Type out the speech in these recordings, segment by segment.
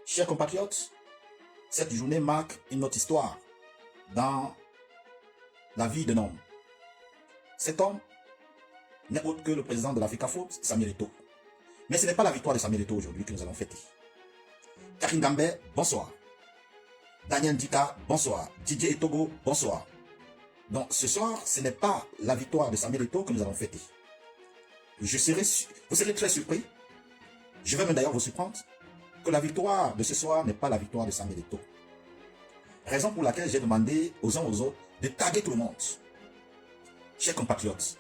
Chers compatriotes, cette journée marque une autre histoire dans la vie d'un homme. Cet homme n'est autre que le président de l'Africafoot, Samuel Eto'o. Mais ce n'est pas la victoire de Samuel Eto'o aujourd'hui que nous allons fêter. Karim Gambé, bonsoir. Daniel Ndika, bonsoir. Didier Etogo, bonsoir. Donc ce soir, ce n'est pas la victoire de Samuel Eto'o que nous allons fêter. Vous serez très surpris. Je vais même d'ailleurs vous surprendre que la victoire de ce soir n'est pas la victoire de Samuel Eto'o. Raison pour laquelle j'ai demandé aux uns aux autres de taguer tout le monde. Chers compatriotes,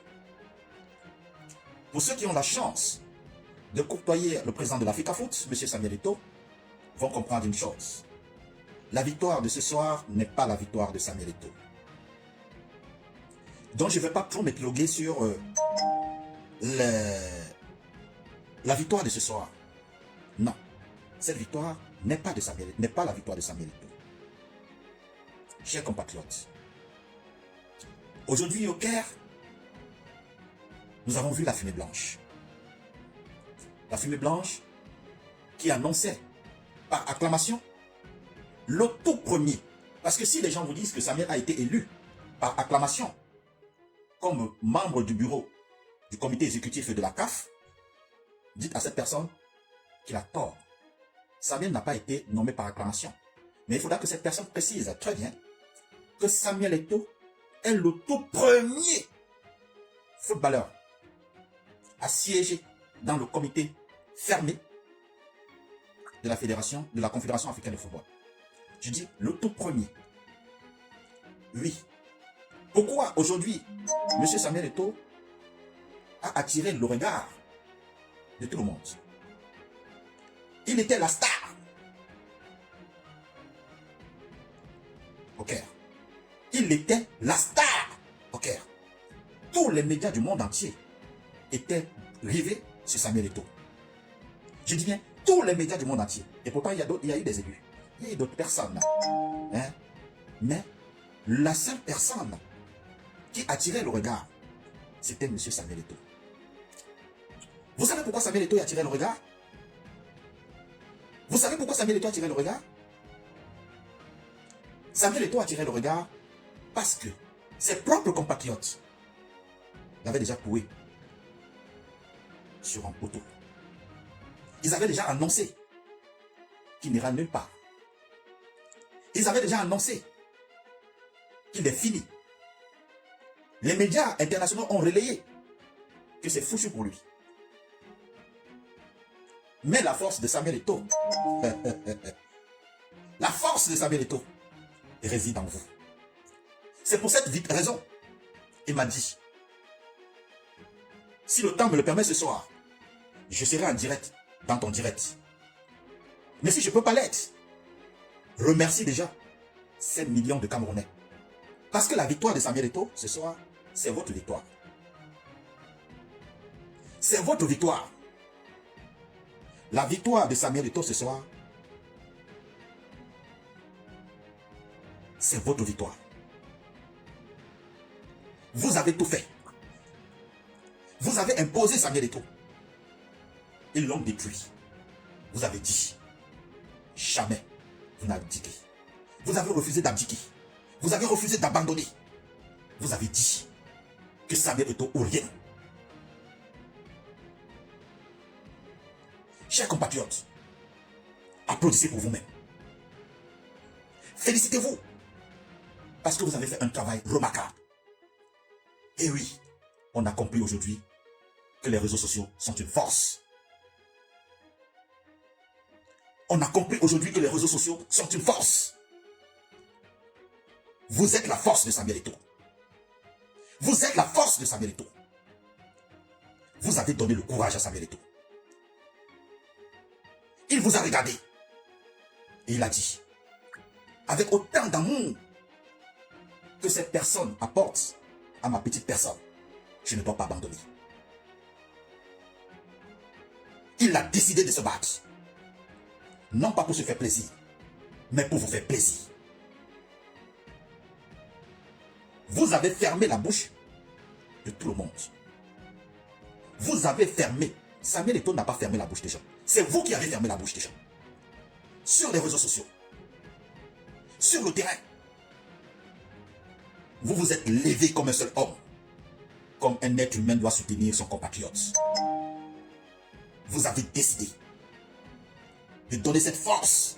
pour ceux qui ont la chance de côtoyer le président de l'Africafoot, M. Samuel Eto'o, vont comprendre une chose. La victoire de ce soir n'est pas la victoire de Samuel Eto'o. Donc je ne vais pas trop m'épiloguer sur la victoire de ce soir. Non, cette victoire n'est pas la victoire de Samuel Eto'o. Chers compatriotes, aujourd'hui au Caire, nous avons vu la fumée blanche. La fumée blanche qui annonçait par acclamation le tout premier. Parce que si les gens vous disent que Samuel a été élu par acclamation comme membre du bureau du comité exécutif de la CAF, dites à cette personne qu'il a tort. Samuel n'a pas été nommé par acclamation. Mais il faudra que cette personne précise très bien que Samuel Eto'o est le tout premier footballeur à siéger dans le comité fermé de la Confédération africaine de football. Je dis le tout premier. Oui. Pourquoi aujourd'hui, M. Samuel Eto'o a attiré le regard de tout le monde? Il était la star au Caire. Il était la star au Caire. Tous les médias du monde entier étaient rivés sur Samuel Eto'o. Je dis bien, tous les médias du monde entier. Et pourtant, il y a eu des élus. Il y a eu d'autres personnes. Hein? Mais la seule personne qui attirait le regard, c'était M. Samuel Eto'o. Vous savez pourquoi Samuel Eto'o a attiré le regard? Vous savez pourquoi Samuel Eto'o a attiré le regard? Samuel Eto'o a attiré le regard parce que ses propres compatriotes l'avaient déjà poué sur un poteau. Ils avaient déjà annoncé qu'il n'ira nulle part. Ils avaient déjà annoncé qu'il est fini. Les médias internationaux ont relayé que c'est foutu pour lui. Mais la force de Samuel Eto'o, la force de Samuel Eto'o réside en vous. C'est pour cette raison, il m'a dit, si le temps me le permet ce soir, je serai en direct dans ton direct. Mais si je ne peux pas l'être, remercie déjà 7 millions de Camerounais. Parce que la victoire de Samuel Eto'o ce soir, c'est votre victoire. C'est votre victoire. La victoire de Samuel Eto'o ce soir, c'est votre victoire. Vous avez tout fait. Vous avez imposé Samuel Eto'o. Ils l'ont détruit. Vous avez dit, jamais vous n'abdiquez. Vous avez refusé d'abdiquer. Vous avez refusé d'abandonner. Vous avez dit que Samuel Eto'o ou rien. Chers compatriotes, applaudissez pour vous-même. Félicitez-vous. Parce que vous avez fait un travail remarquable. Et oui, on a compris aujourd'hui que les réseaux sociaux sont une force. On a compris aujourd'hui que les réseaux sociaux sont une force. Vous êtes la force de Samuel Eto'o. Vous êtes la force de Samuel Eto'o. Vous avez donné le courage à Samuel Eto'o. Il vous a regardé. Et il a dit, avec autant d'amour que cette personne apporte à ma petite personne, je ne dois pas abandonner. Il a décidé de se battre. Non pas pour se faire plaisir, mais pour vous faire plaisir. Vous avez fermé la bouche de tout le monde. Vous avez fermé. Samuel Eto'o n'a pas fermé la bouche des gens. C'est vous qui avez fermé la bouche des gens. sur les réseaux sociaux, sur le terrain. Vous vous êtes levé comme un seul homme, comme un être humain doit soutenir son compatriote. Vous avez décidé de donner cette force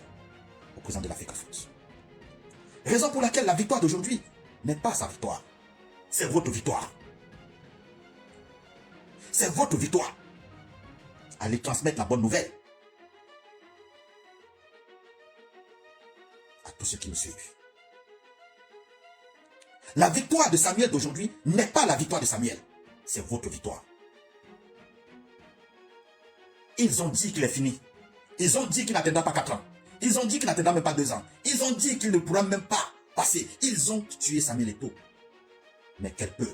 au président de l'Afrique Foot. Raison pour laquelle la victoire d'aujourd'hui n'est pas sa victoire. C'est votre victoire. C'est votre victoire. Allez transmettre la bonne nouvelle à tous ceux qui nous suivent. La victoire de Samuel d'aujourd'hui n'est pas la victoire de Samuel. C'est votre victoire. Ils ont dit qu'il est fini. Ils ont dit qu'il n'atteindra pas 4 ans. Ils ont dit qu'il n'atteindra même pas 2 ans. Ils ont dit qu'il ne pourra même pas passer. Ils ont tué Samuel Eto'o. Mais quel peuple,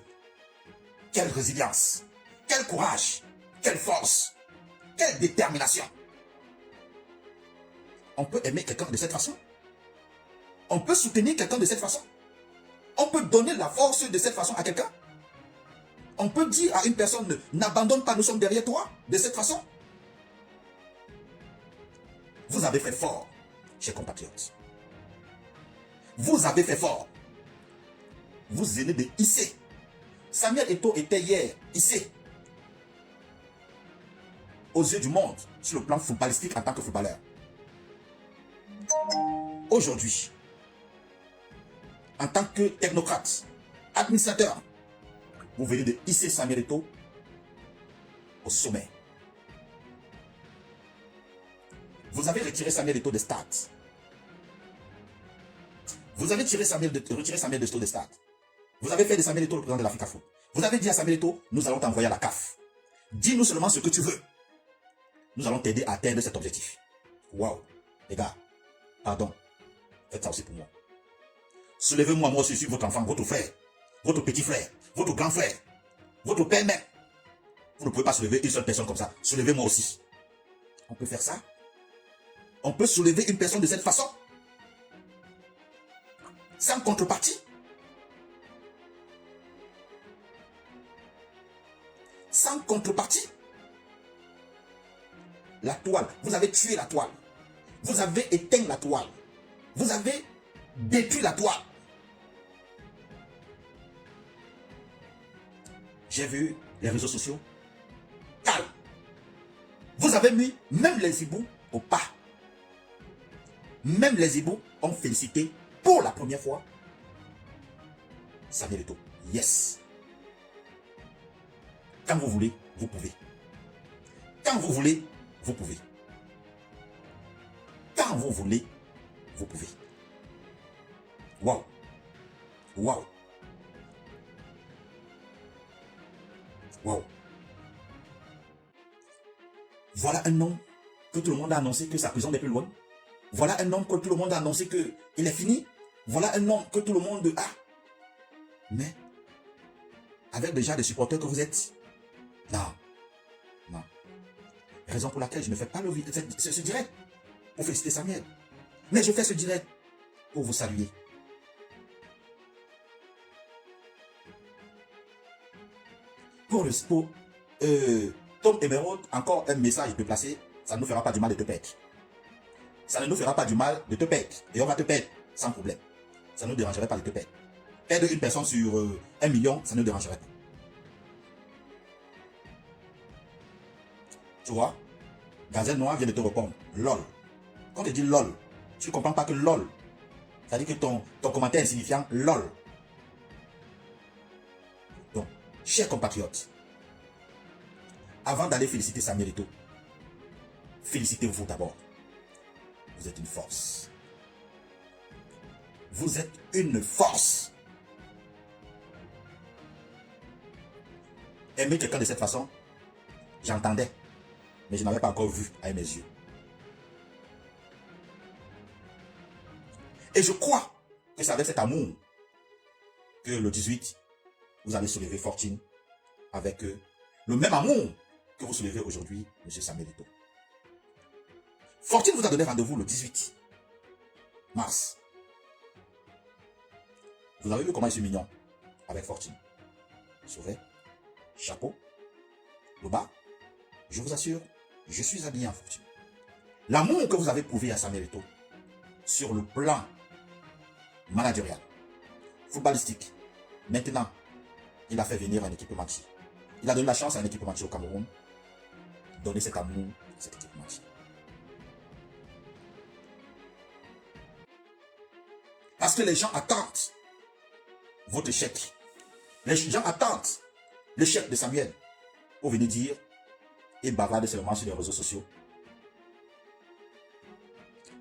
quelle résilience, quel courage, quelle force, quelle détermination. On peut aimer quelqu'un de cette façon. On peut soutenir quelqu'un de cette façon. On peut donner la force de cette façon à quelqu'un. On peut dire à une personne, n'abandonne pas, nous sommes derrière toi, de cette façon. Vous avez fait fort, chers compatriotes. Vous avez fait fort. Vous venez de hisser. Samuel Eto'o était hier hissé aux yeux du monde sur le plan footballistique en tant que footballeur. Aujourd'hui, en tant que technocrate, administrateur, vous venez de hisser Samuel Eto'o au sommet. Vous avez retiré Samuel Eto'o des stades. Vous avez retiré Samuel Eto'o des stades. Vous avez fait de Samuel Eto'o le président de l'Afrique Foot. Vous avez dit à Samuel Eto'o, nous allons t'envoyer à la CAF. Dis-nous seulement ce que tu veux. Nous allons t'aider à atteindre cet objectif. Waouh. Les gars, pardon. Faites ça aussi pour moi. Soulevez-moi, moi aussi, sur votre enfant, votre frère, votre petit frère, votre grand frère, votre père même. Vous ne pouvez pas soulever une seule personne comme ça. Soulevez-moi aussi. On peut faire ça. On peut soulever une personne de cette façon. Sans contrepartie. Sans contrepartie. La toile. Vous avez tué la toile. Vous avez éteint la toile. Vous avez détruit la toile. J'ai vu les réseaux sociaux. Calme. Vous avez mis même les hiboux au pas. Même les hiboux ont félicité pour la première fois Samuel Eto'o. Yes. Quand vous voulez, vous pouvez. Quand vous voulez, vous pouvez. Quand vous voulez, vous pouvez. Waouh. Waouh. Waouh. Voilà un nom que tout le monde a annoncé que sa prison n'est plus loin. Voilà un nom que tout le monde a annoncé qu'il est fini. Voilà un nom que tout le monde a. Mais, avec déjà des supporters que vous êtes. Non. Non. Raison pour laquelle je ne fais pas ce direct pour féliciter Samuel. Mais je fais ce direct pour vous saluer. Pour Tom Emerald, encore un message de placer, ça ne nous fera pas du mal de te perdre. Ça ne nous fera pas du mal de te perdre. Et on va te perdre sans problème. Ça ne nous dérangerait pas de te perdre. Perdre une personne sur 1 million, ça ne nous dérangerait pas. Tu vois, Gazelle Noire vient de te répondre. LOL. Quand tu dis LOL, tu ne comprends pas que LOL. C'est-à-dire que ton commentaire est insignifiant. LOL. Donc, chers compatriotes, avant d'aller féliciter Samuel Eto'o, félicitez-vous d'abord. Vous êtes une force. Vous êtes une force. Aimer quelqu'un de cette façon, j'entendais, mais je n'avais pas encore vu avec mes yeux. Et je crois que c'est avec cet amour que le 18, vous allez soulever Fortune avec le même amour que vous soulevez aujourd'hui, M. Samuel Eto'o. Fortune vous a donné rendez-vous le 18 mars. Vous avez vu comment je suis mignon avec Fortune. Sauvé, chapeau, le bas. Je vous assure, je suis habillé en Fortune. L'amour que vous avez prouvé à Samuel Eto'o sur le plan managérial, footballistique, maintenant, il a fait venir un équipementier. Il a donné la chance à un équipementier au Cameroun. Donner cet amour à cet équipementier. Parce que les gens attendent votre échec. Les gens attendent l'échec de Samuel pour venir dire et bavarder seulement sur les réseaux sociaux.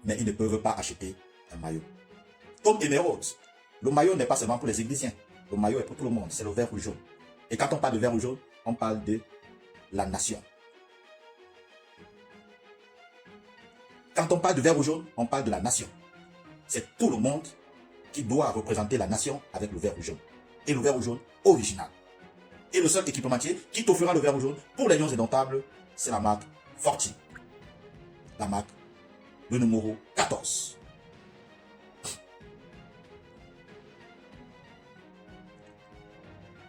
Mais ils ne peuvent pas acheter un maillot. Comme Emeraude, le maillot n'est pas seulement pour les églisiens. Le maillot est pour tout le monde. C'est le vert ou jaune. Et quand on parle de vert ou jaune, on parle de la nation. Quand on parle de vert ou jaune, on parle de la nation. C'est tout le monde qui doit représenter la nation avec le vert ou jaune. Et le vert ou jaune original. Et le seul équipementier qui t'offrira le vert ou jaune pour les lions indomptables, c'est la marque Fortune. La marque, le numéro 14.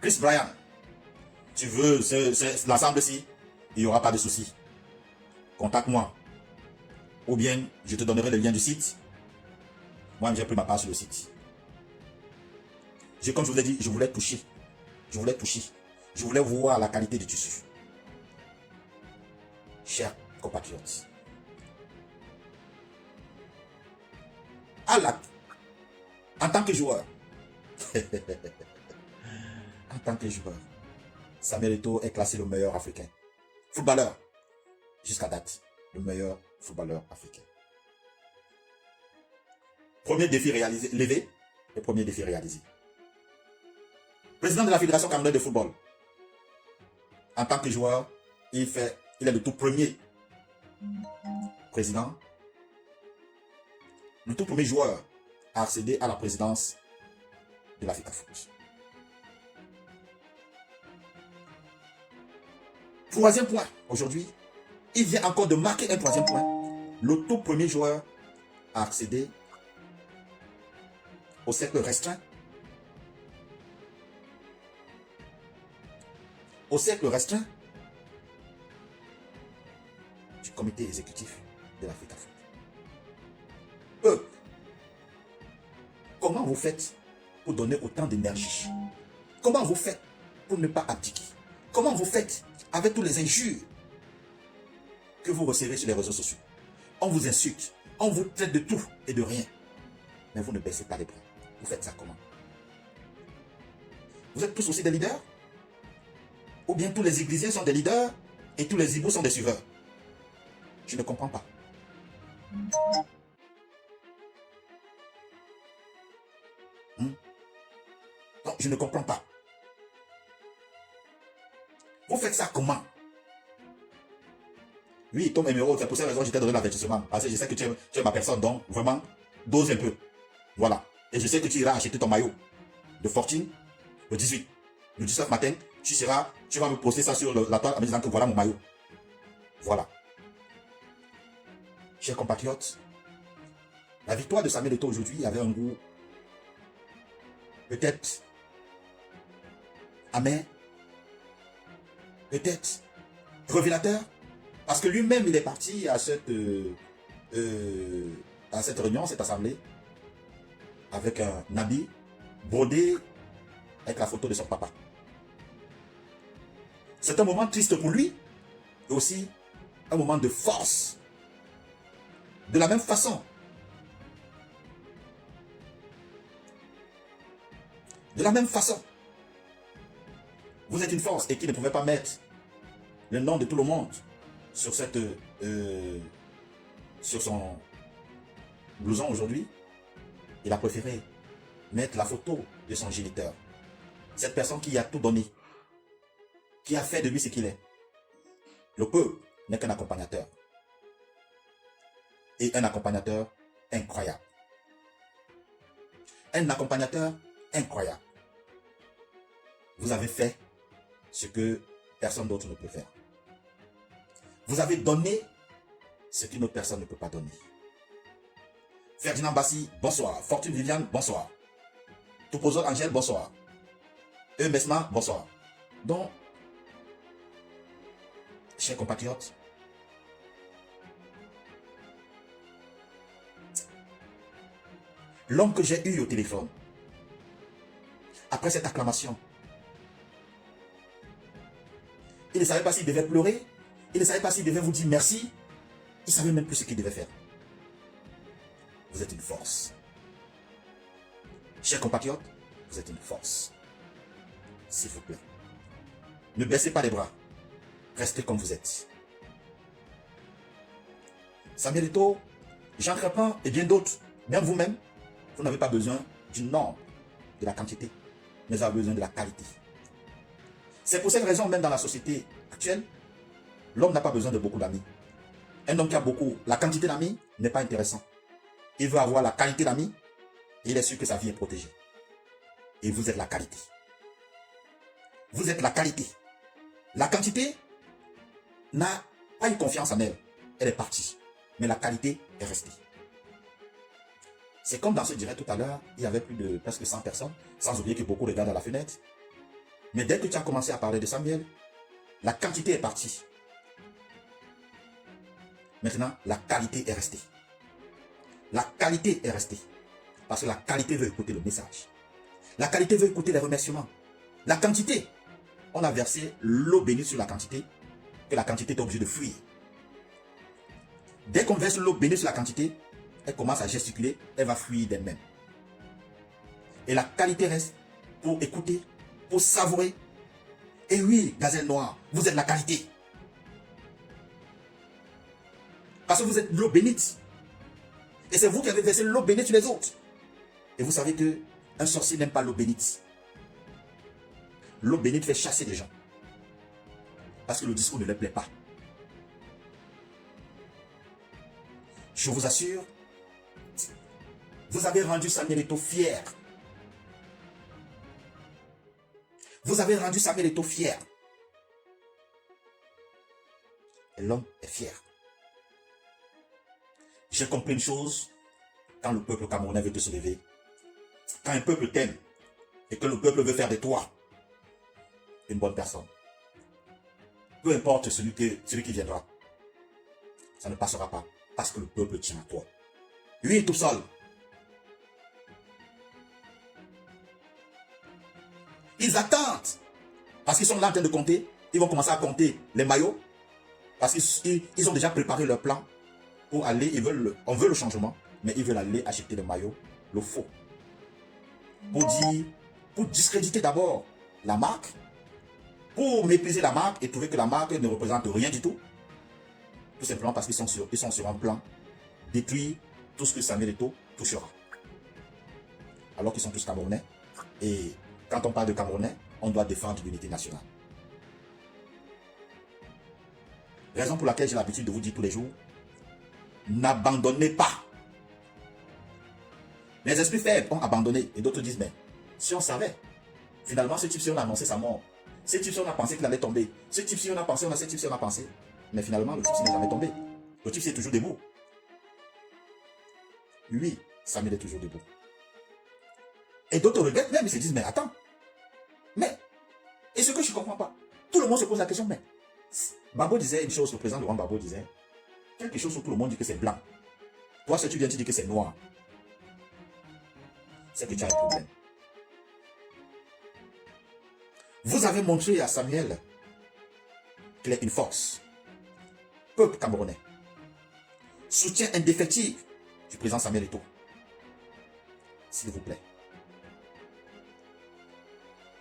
Chris Bryan, tu veux l'ensemble-ci, il n'y aura pas de souci. Contacte-moi. Ou bien, je te donnerai le lien du site. Moi, j'ai pris ma part sur le site. Comme je vous l'ai dit, je voulais toucher. Je voulais toucher. Je voulais voir la qualité du tissu. Chers compatriotes. En tant que joueur. En tant que joueur. Samuel Eto'o est classé le meilleur africain. Footballeur. Jusqu'à date. Le meilleur footballeur africain. Premier défi réalisé, levé. Le premier défi réalisé. Président de la Fédération camerounaise de football. En tant que joueur, il est le tout premier président, le tout premier joueur à accéder à la présidence de l'Africa Foot. Troisième point, aujourd'hui, il vient encore de marquer un troisième point. Le tout premier joueur à accéder au cercle restreint. Au cercle restreint du comité exécutif de l'Africa Foot. Comment vous faites pour donner autant d'énergie? Comment vous faites pour ne pas abdiquer? Comment vous faites avec tous les injures que vous recevez sur les réseaux sociaux? On vous insulte, on vous traite de tout et de rien. Mais vous ne baissez pas les bras. Vous faites ça comment? Vous êtes tous aussi des leaders? Ou bien tous les églisiens sont des leaders et tous les hiboux sont des suiveurs? Je ne comprends pas. Non, je ne comprends pas. Vous faites ça comment? Oui, Tom Emeraude, c'est pour cette raison que je t'ai donné l'avertissement. Parce que je sais que tu es ma personne, donc vraiment, dose un peu. Voilà. Et je sais que tu iras acheter ton maillot de Fortune le 18. Le 19 matin, tu vas me poster ça sur la toile en me disant que voilà mon maillot. Voilà. Chers compatriotes, la victoire de Samuel Eto'o aujourd'hui avait un goût peut-être amer, peut-être révélateur, parce que lui-même il est parti à cette réunion, cette assemblée, avec un habit brodé avec la photo de son papa. C'est un moment triste pour lui, et aussi un moment de force. De la même façon, vous êtes une force et qui ne pouvait pas mettre le nom de tout le monde sur son blouson aujourd'hui. Il a préféré mettre la photo de son géniteur. Cette personne qui a tout donné, qui a fait de lui ce qu'il est. Le peuple n'est qu'un accompagnateur. Et un accompagnateur incroyable. Un accompagnateur incroyable. Vous avez fait ce que personne d'autre ne peut faire. Vous avez donné ce qu'une autre personne ne peut pas donner. Ferdinand Bassi, bonsoir. Fortune Viviane, bonsoir. Topozo Angèle, bonsoir. Mesma, bonsoir. Donc, chers compatriotes, L'homme que j'ai eu au téléphone, après cette acclamation, il ne savait pas s'il devait pleurer, il ne savait pas s'il devait vous dire merci, il ne savait même plus ce qu'il devait faire. Vous êtes une force. Chers compatriotes, vous êtes une force. S'il vous plaît. Ne baissez pas les bras. Restez comme vous êtes. Samuel Eto'o, Jean Crépin et bien d'autres, même vous-même, vous n'avez pas besoin du nombre, de la quantité, mais vous avez besoin de la qualité. C'est pour cette raison, même dans la société actuelle, l'homme n'a pas besoin de beaucoup d'amis. Un homme qui a beaucoup, la quantité d'amis n'est pas intéressant. Il veut avoir la qualité d'amis et il est sûr que sa vie est protégée. Et vous êtes la qualité. Vous êtes la qualité. La quantité n'a pas eu confiance en elle. Elle est partie. Mais la qualité est restée. C'est comme dans ce direct tout à l'heure, il y avait plus de presque 100 personnes, sans oublier que beaucoup regardent à la fenêtre. Mais dès que tu as commencé à parler de Samuel, la quantité est partie. Maintenant, la qualité est restée. La qualité est restée. Parce que la qualité veut écouter le message. La qualité veut écouter les remerciements. La quantité, on a versé l'eau bénite sur la quantité, que la quantité est obligée de fuir. Dès qu'on verse l'eau bénite sur la quantité, elle commence à gesticuler, elle va fuir d'elle-même. Et la qualité reste pour écouter, pour savourer. Et oui, gazelle noire, vous êtes la qualité. Parce que vous êtes l'eau bénite. Et c'est vous qui avez versé l'eau bénite sur les autres. Et vous savez que un sorcier n'aime pas l'eau bénite. L'eau bénite fait chasser les gens. Parce que le discours ne leur plaît pas. Je vous assure, vous avez rendu Samuel Eto'o fier. Vous avez rendu Samuel Eto'o fier. Et l'homme est fier. J'ai compris une chose, quand le peuple camerounais veut te se lever, quand un peuple t'aime, et que le peuple veut faire de toi une bonne personne, peu importe celui qui viendra, ça ne passera pas, parce que le peuple tient à toi. Lui tout seul. Ils attendent, parce qu'ils sont là en train de compter, ils vont commencer à compter les maillots, parce qu'ils ont déjà préparé leur plan, pour aller, on veut le changement, mais ils veulent aller acheter le maillot, le faux. Pour discréditer d'abord la marque, pour mépriser la marque et trouver que la marque ne représente rien du tout. Tout simplement parce qu'ils sont sur un plan détruire tout ce que Samuel Eto'o touchera. Alors qu'ils sont tous Camerounais. Et quand on parle de Camerounais, on doit défendre l'unité nationale. Raison pour laquelle j'ai l'habitude de vous dire tous les jours, n'abandonnez pas. Les esprits faibles ont abandonné et d'autres disent, mais si on savait, finalement ce type-ci on a annoncé sa mort. Ce type-ci on a pensé qu'il allait tomber. Ce type-ci on a pensé, ce type-ci on a pensé. Mais finalement le type-ci n'est jamais tombé. Le type-ci est toujours debout. Oui, Samuel est toujours debout. Et d'autres regrettent même, ils se disent, mais attends. Mais, et ce que je ne comprends pas, tout le monde se pose la question, mais Babo disait une chose, le président Laurent Gbagbo disait, quelque chose où tout le monde dit que c'est blanc. Toi, si tu viens, tu dis que c'est noir. C'est que tu as un problème. Vous avez montré à Samuel qu'il est une force. Peuple camerounais. Soutien indéfectible du président Samuel Eto'o. S'il vous plaît.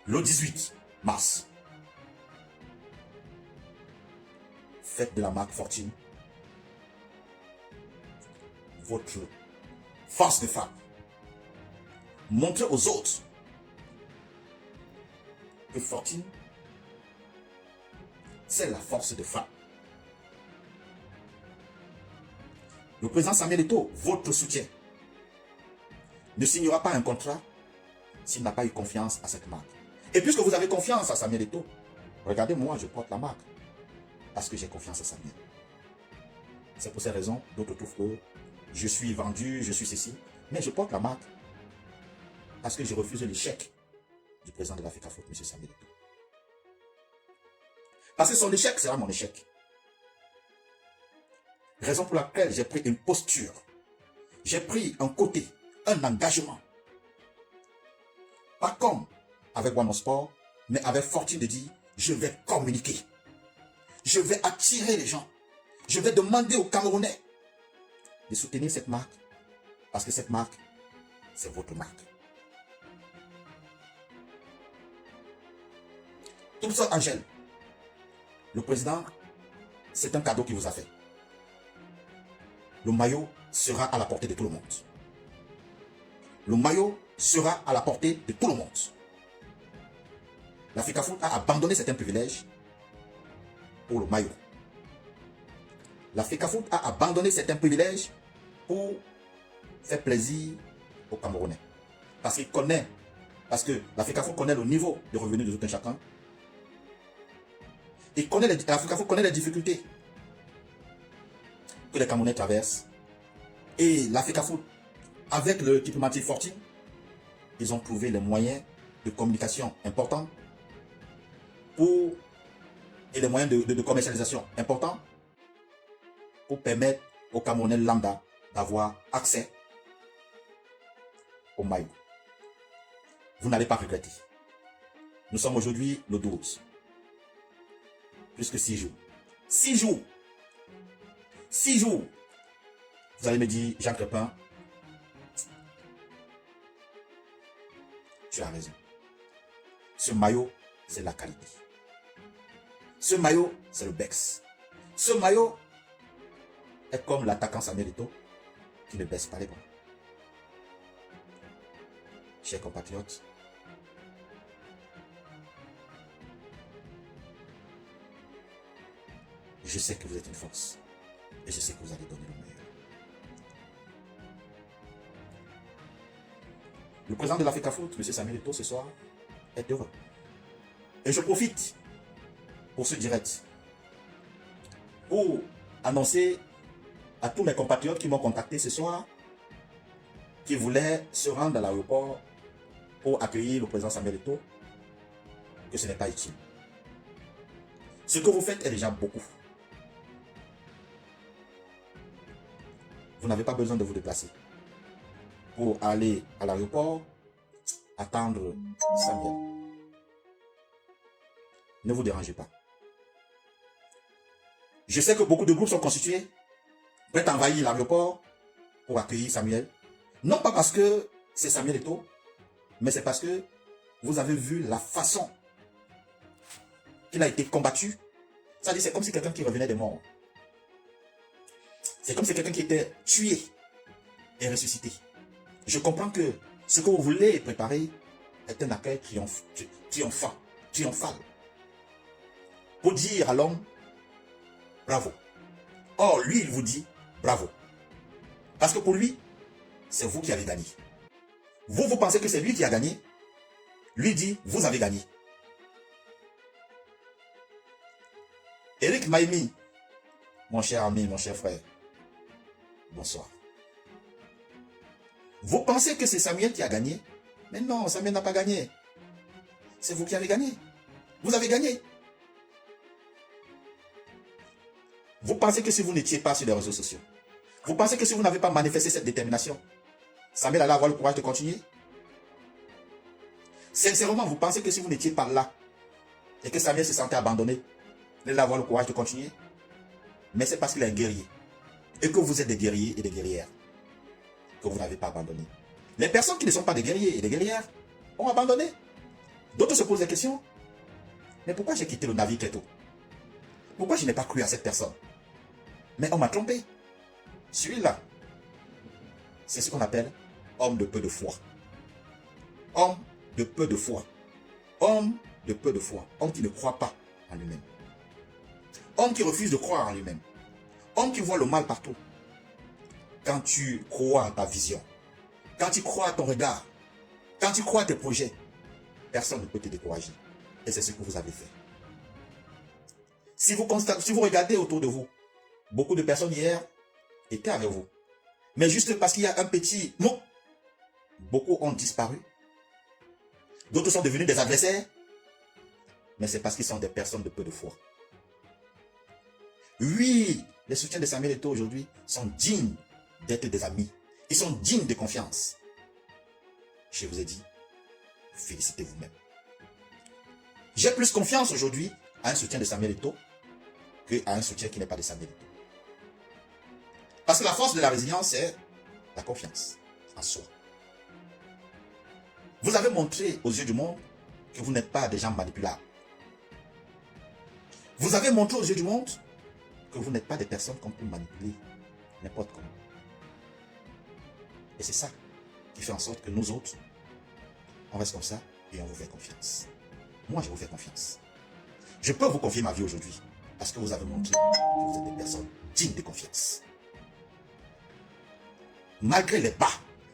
Le 18 mars. Faites de la marque Fortune votre force de femme. Montrez aux autres que Fortune, c'est la force de femme. Le président Samuel Eto'o, votre soutien, ne signera pas un contrat s'il n'a pas eu confiance à cette marque. Et puisque vous avez confiance à Samuel Eto'o, regardez, moi, je porte la marque parce que j'ai confiance à Samuel. C'est pour ces raisons, d'autres trouvent que je suis vendu, je suis ceci, mais je porte la marque parce que je refuse l'échec du président de l'Africafoot, M. Samuel Eto'o. Parce que son échec sera mon échec. Raison pour laquelle j'ai pris une posture. J'ai pris un côté un engagement. Pas comme avec One Sport, mais avec fortune de dire, je vais communiquer. Je vais attirer les gens. Je vais demander aux Camerounais de soutenir cette marque, parce que cette marque, c'est votre marque. Tout ça, Angèle, le président, c'est un cadeau qu'il vous a fait. Le maillot sera à la portée de tout le monde. Le maillot sera à la portée de tout le monde. L'Africafoot a abandonné certains privilèges pour le maillot. L'Africafoot a abandonné certains privilèges pour faire plaisir aux Camerounais. Parce qu'il connaît, parce que l'Africafoot connaît le niveau de revenus de tout un chacun. L'Africafoot connaît les difficultés que les Camerounais traversent. Et l'Africafoot, avec le diplomatique Fortune, ils ont trouvé les moyens de communication importants et les moyens de commercialisation importants pour permettre aux Camerounais lambda d'avoir accès au maillot. Vous n'allez pas regretter. Nous sommes aujourd'hui le 12. Plus que 6 jours. 6 jours. 6 jours. Vous allez me dire, Jean Crépin, tu as raison. Ce maillot, c'est la qualité. Ce maillot, c'est le Bex. Ce maillot est comme l'attaquant Samuel Eto'o qui ne baisse pas les bras. Chers compatriotes, je sais que vous êtes une force et je sais que vous allez donner le meilleur. Le président de l'Africafoot, M. Samuel Eto'o, ce soir, est heureux. Et je profite pour ce direct pour annoncer à tous mes compatriotes qui m'ont contacté ce soir, qui voulaient se rendre à l'aéroport pour accueillir le président Samuel Eto'o, que ce n'est pas utile. Ce que vous faites est déjà beaucoup. Vous n'avez pas besoin de vous déplacer pour aller à l'aéroport, attendre Samuel. Ne vous dérangez pas. Je sais que beaucoup de groupes sont constitués, prêts à envahir l'aéroport pour accueillir Samuel. Non pas parce que c'est Samuel Eto'o, mais c'est parce que vous avez vu la façon qu'il a été combattu. C'est-à-dire, c'est comme si quelqu'un qui revenait des morts. C'est comme si quelqu'un qui était tué et ressuscité. Je comprends que ce que vous voulez préparer est un accueil triomphal. Pour dire à l'homme, bravo. Or, lui, il vous dit, bravo. Parce que pour lui, c'est vous qui avez gagné. Vous pensez que c'est lui qui a gagné. Lui dit, vous avez gagné. Eric Maïmi, mon cher ami, mon cher frère, bonsoir. Vous pensez que c'est Samuel qui a gagné? Mais non, Samuel n'a pas gagné. C'est vous qui avez gagné. Vous avez gagné. Vous pensez que si vous n'étiez pas sur les réseaux sociaux, vous pensez que si vous n'avez pas manifesté cette détermination, Samuel allait avoir le courage de continuer? Sincèrement, vous pensez que si vous n'étiez pas là et que Samuel se sentait abandonné, il allait avoir le courage de continuer? Mais c'est parce qu'il est un guerrier et que vous êtes des guerriers et des guerrières que vous n'avez pas abandonné. Les personnes qui ne sont pas des guerriers et des guerrières ont abandonné. D'autres se posent des questions. Mais pourquoi j'ai quitté le navire Keto? Pourquoi je n'ai pas cru à cette personne? Mais on m'a trompé. Celui-là, c'est ce qu'on appelle homme de peu de foi. Homme de peu de foi. Homme de peu de foi. Homme qui ne croit pas en lui-même. Homme qui refuse de croire en lui-même. Homme qui voit le mal partout. Quand tu crois à ta vision, quand tu crois à ton regard, quand tu crois à tes projets, personne ne peut te décourager. Et c'est ce que vous avez fait. Si vous regardez autour de vous, beaucoup de personnes hier étaient avec vous. Mais juste parce qu'il y a un petit mot, beaucoup ont disparu. D'autres sont devenus des adversaires. Mais c'est parce qu'ils sont des personnes de peu de foi. Oui, les soutiens de Samuel Eto'o aujourd'hui sont dignes d'être des amis. Ils sont dignes de confiance. je vous ai dit, félicitez vous-même. J'ai plus confiance aujourd'hui à un soutien de Samuel Eto'o qu'à un soutien qui n'est pas de Samuel Eto'o. Parce que la force de la résilience, c'est la confiance en soi. Vous avez montré aux yeux du monde que vous n'êtes pas des gens manipulables. Vous avez montré aux yeux du monde que vous n'êtes pas des personnes qu'on peut manipuler n'importe comment. Et c'est ça qui fait en sorte que nous autres, on reste comme ça et on vous fait confiance. Moi, je vous fais confiance. Je peux vous confier ma vie aujourd'hui parce que vous avez montré que vous êtes des personnes dignes de confiance. Malgré les bas,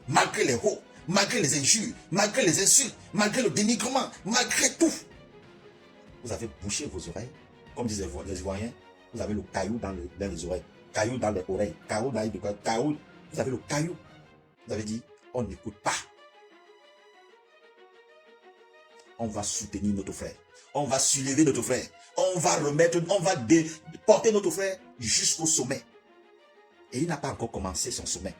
malgré les hauts, malgré les injures, malgré les insultes, malgré le dénigrement, malgré tout, vous avez bouché vos oreilles. Comme disaient les Ivoiriens, vous avez le caillou dans les oreilles, caillou dans les oreilles, caillou dans les caillou. Vous avez le caillou. Vous avez dit, on n'écoute pas. On va soutenir notre frère. On va soulever notre frère. On va porter notre frère jusqu'au sommet. Et il n'a pas encore commencé son sommet.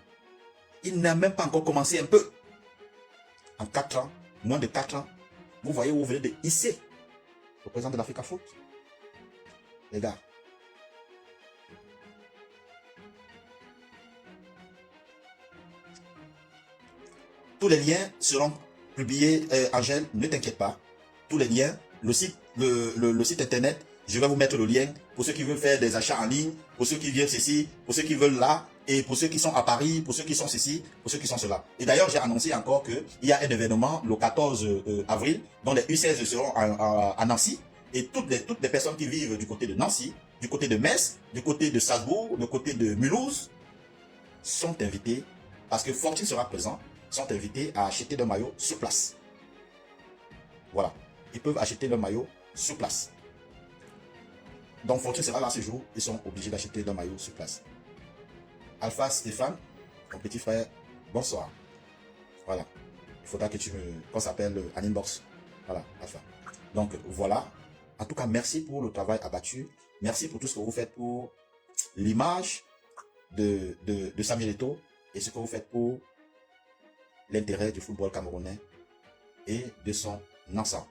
Il n'a même pas encore commencé un peu. En 4 ans, moins de 4 ans, vous voyez où vous venez de hisser le président de l'Africa Foot. Les gars, tous les liens seront publiés. Angèle, ne t'inquiète pas. Tous les liens, le site internet, je vais vous mettre le lien pour ceux qui veulent faire des achats en ligne, pour ceux qui viennent ceci, pour ceux qui veulent là, et pour ceux qui sont à Paris, pour ceux qui sont ceci, pour ceux qui sont cela. Et d'ailleurs, j'ai annoncé encore qu'il y a un événement le 14 avril, dont les U16 seront à Nancy. Et toutes les personnes qui vivent du côté de Nancy, du côté de Metz, du côté de Strasbourg, du côté de Mulhouse, sont invités, parce que Fortune sera présent, sont invités à acheter leur maillot sur place. Voilà. Ils peuvent acheter leur maillot sur place. Donc Fortune sera là ce jour, ils sont obligés d'acheter leur maillot sur place. Alpha Stéphane, mon petit frère, bonsoir. Voilà. Il faudra que qu'on s'appelle en inbox. Voilà, Alpha. Donc voilà. En tout cas, merci pour le travail abattu. Merci pour tout ce que vous faites pour l'image de Samuel Eto'o et ce que vous faites pour l'intérêt du football camerounais et de son ensemble.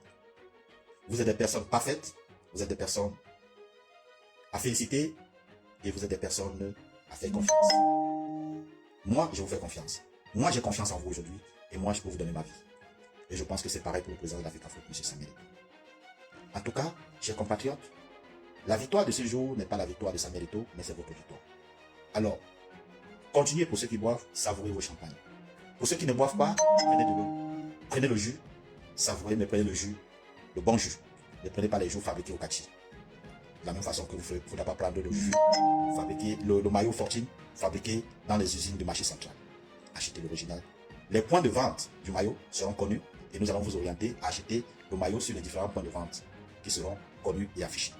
Vous êtes des personnes parfaites, vous êtes des personnes à féliciter et vous êtes des personnes à faire confiance. Moi, je vous fais confiance. Moi, j'ai confiance en vous aujourd'hui et moi, je peux vous donner ma vie. Et je pense que c'est pareil pour le président de l'Africa Foot, M. Samuel Eto'o. En tout cas, chers compatriotes, la victoire de ce jour n'est pas la victoire de Samuel Eto'o, mais c'est votre victoire. Alors, continuez pour ceux qui boivent, savourez vos champagnes. Pour ceux qui ne boivent pas, prenez de l'eau. Prenez le jus, savourez, mais prenez le jus, le bon jus. Ne prenez pas les jus fabriqués au Kachi. De la même façon que vous ne faudra pas prendre le jus fabriqué, le maillot Fortune fabriqué dans les usines du marché central. Achetez l'original. Les points de vente du maillot seront connus et nous allons vous orienter à acheter le maillot sur les différents points de vente qui seront connus et affichés.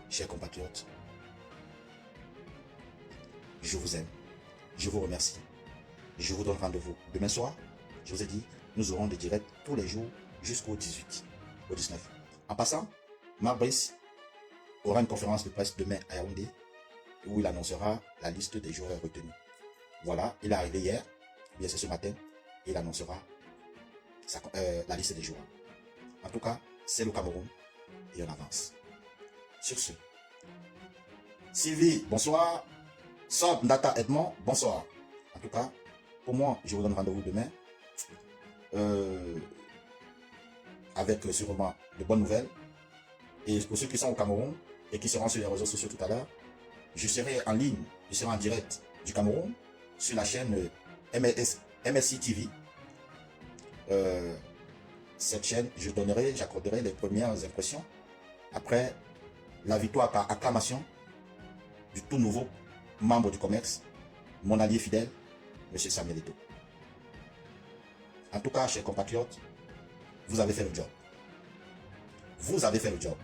Chers compatriotes, je vous aime, je vous remercie, je vous donne rendez-vous demain soir. Je vous ai dit, nous aurons des directs tous les jours jusqu'au 18, au 19. En passant, Marc Brice aura une conférence de presse demain à Yaoundé où il annoncera la liste des joueurs retenus. Voilà, il est arrivé hier, bien c'est ce matin, et il annoncera la liste des joueurs. En tout cas, c'est le Cameroun et on avance. Sur ce, Sylvie, bonsoir. Sob, Ndata, Edmond, bonsoir. En tout cas, pour moi, je vous donne rendez-vous demain avec sûrement de bonnes nouvelles. Et pour ceux qui sont au Cameroun et qui seront sur les réseaux sociaux tout à l'heure, je serai en ligne, je serai en direct du Cameroun sur la chaîne MSI TV. Cette chaîne, j'accorderai les premières impressions après la victoire par acclamation du tout nouveau membre du COMEX, mon allié fidèle, M. Samuel Eto'o. En tout cas, chers compatriotes, vous avez fait le job. Vous avez fait le job.